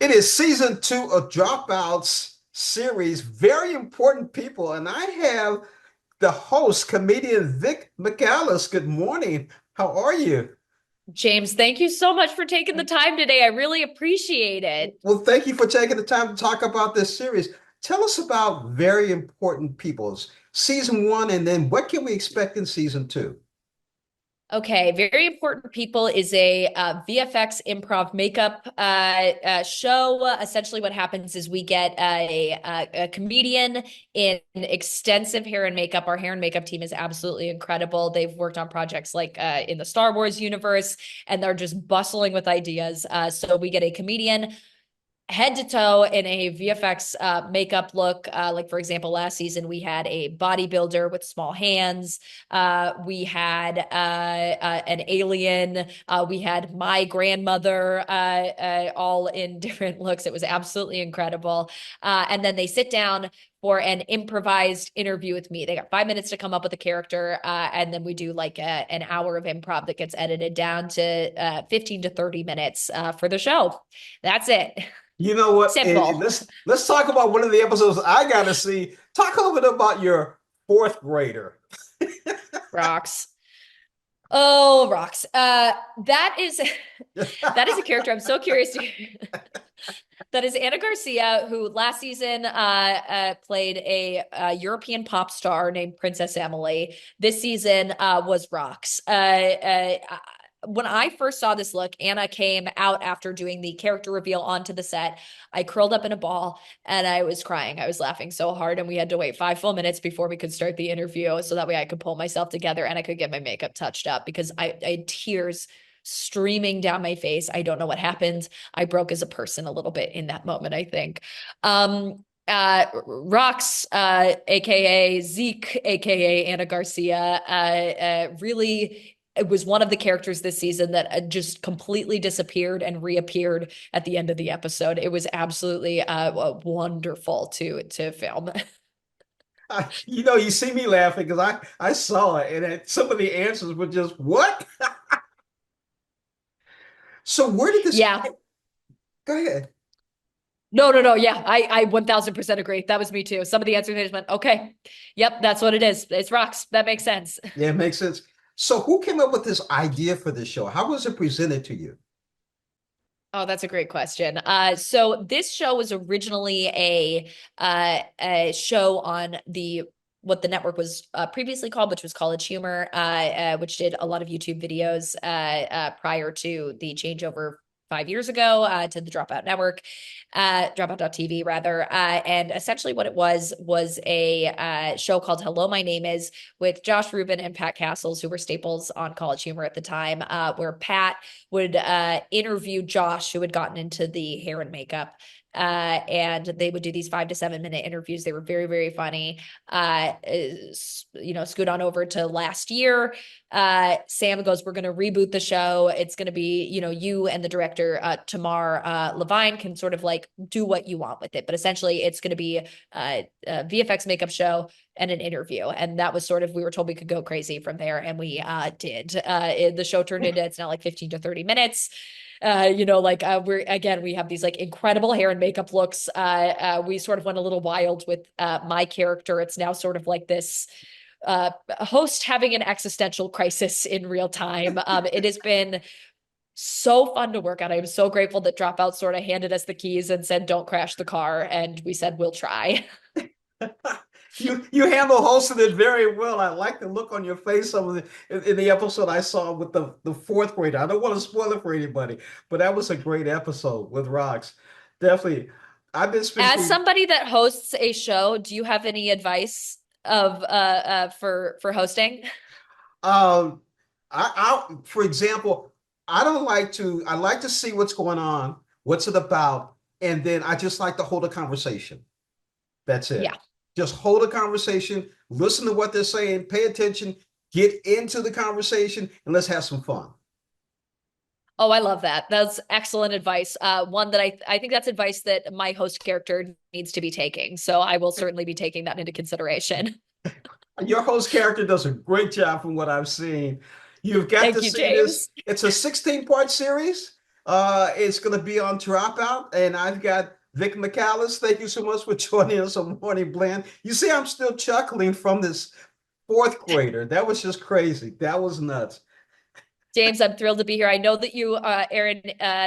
It is season two of Dropouts series, very important people. And I have the host, comedian Vic McAllis. Good morning. How are you? James, thank you so much for taking the time today. I really appreciate it. Well, thank you for taking the time to talk about this series. Tell us about very important peoples, season one, and then what can we expect in season two? Okay, Very Important People is a VFX improv makeup show. Essentially, what happens is we get a comedian in extensive hair and makeup. Our hair and makeup team is absolutely incredible. They've worked on projects like in the Star Wars universe, and they're just bustling with ideas. So we get a comedian head to toe in a VFX makeup look. Like, for example, last season we had a bodybuilder with small hands. We had an alien. We had my grandmother, all in different looks. It was absolutely incredible. And then they sit down for an improvised interview with me. They got 5 minutes to come up with a character, and then we do like an hour of improv that gets edited down to 15 to 30 minutes for the show. That's it. You know what? Simple. Let's talk about one of the episodes I got to see. Talk a little bit about your fourth grader. Rocks. Oh, rocks. That is that is a character I'm so curious to. That is Anna Garcia, who last season played a European pop star named Princess Emily. This season was Rocks. When I first saw this look, Anna came out after doing the character reveal onto the set. I curled up in a ball and I was crying. I was laughing so hard, and we had to wait 5 full minutes before we could start the interview so that way I could pull myself together and I could get my makeup touched up because I had tears streaming down my face. I don't know what happened. I broke as a person a little bit in that moment, I think. Rox, aka Zeke, aka Anna Garcia, really it was one of the characters this season that just completely disappeared and reappeared at the end of the episode. It was absolutely wonderful to film. You see me laughing because I saw it, and some of the answers were just what? So where did this? Yeah. Go ahead. No. Yeah, I 1000% agree. That was me too. Some of the answers I just went, okay, yep, that's what it is. It's rocks. That makes sense. Yeah, it makes sense. So who came up with this idea for this show? How was it presented to you? Oh, that's a great question. So this show was originally a show on the what the network was previously called, which was College Humor, which did a lot of YouTube videos prior to the changeover 5 years ago to the Dropout Network, Dropout.tv rather. And essentially what it was a show called Hello, My Name Is with Josh Rubin and Pat Castles, who were staples on College Humor at the time, where Pat would interview Josh, who had gotten into the hair and makeup. And they would do these 5 to 7 minute interviews. They were very, very funny. Scoot on over to last year. Sam goes, "We're going to reboot the show. It's going to be, you and the director, Tamar Levine, can sort of like do what you want with it. But essentially, it's going to be a VFX makeup show and an interview." And that was sort of, we were told we could go crazy from there. And we did. The show turned into, it's now like 15 to 30 minutes. We have these like incredible hair and makeup looks. We sort of went a little wild with my character. It's now sort of like this host having an existential crisis in real time. It has been so fun to work on. I'm so grateful that Dropout sort of handed us the keys and said, "Don't crash the car." And we said, "We'll try." You handle hosting it very well. I like the look on your face some of in the episode I saw with the fourth grader. I don't want to spoil it for anybody, but that was a great episode with Rocks. Definitely. I've been As speaking. somebody that hosts a show, do you have any advice of for hosting? Um, for example, I like to see what's going on, what's it about, and then I just like to hold a conversation. That's Yeah. it. Just hold a conversation, listen to what they're saying, pay attention, get into the conversation, and let's have some fun. Oh, I love that. That's excellent advice. One that I think that's advice that my host character needs to be taking. So I will certainly be taking that into consideration. Your host character does a great job from what I've seen. You've got to Thank you, see this. James. It's a 16-part series. It's going to be on Dropout, and I've got Vic McAllis. Thank you so much for joining us on Morning Blend. You see, I'm still chuckling from this fourth grader. That was just crazy. That was nuts. James, I'm thrilled to be here. I know that you air in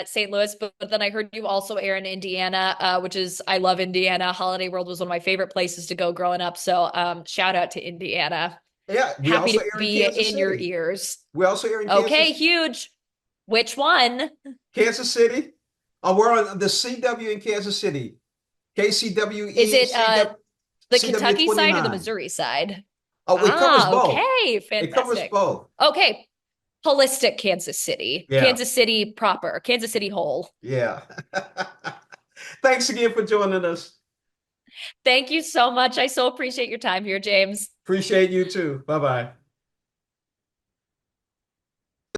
St. Louis, but then I heard you also air in Indiana, which is, I love Indiana. Holiday World was one of my favorite places to go growing up. So shout out to Indiana. Yeah, we Happy also to air in be Kansas in your City. ears. We also air in Okay, Kansas, huge. Which one? Kansas City. We're on the CW in Kansas City. Is KCWE, it CW, the CW Kentucky side or the 29. Missouri side? Oh, it covers Ah, both. okay, It covers fantastic. both. Okay, holistic Kansas City, Yeah, Kansas City proper, Kansas City whole. yeah. Thanks again for joining us. Thank you so much. I so appreciate your time here, James. Appreciate you too. Bye bye.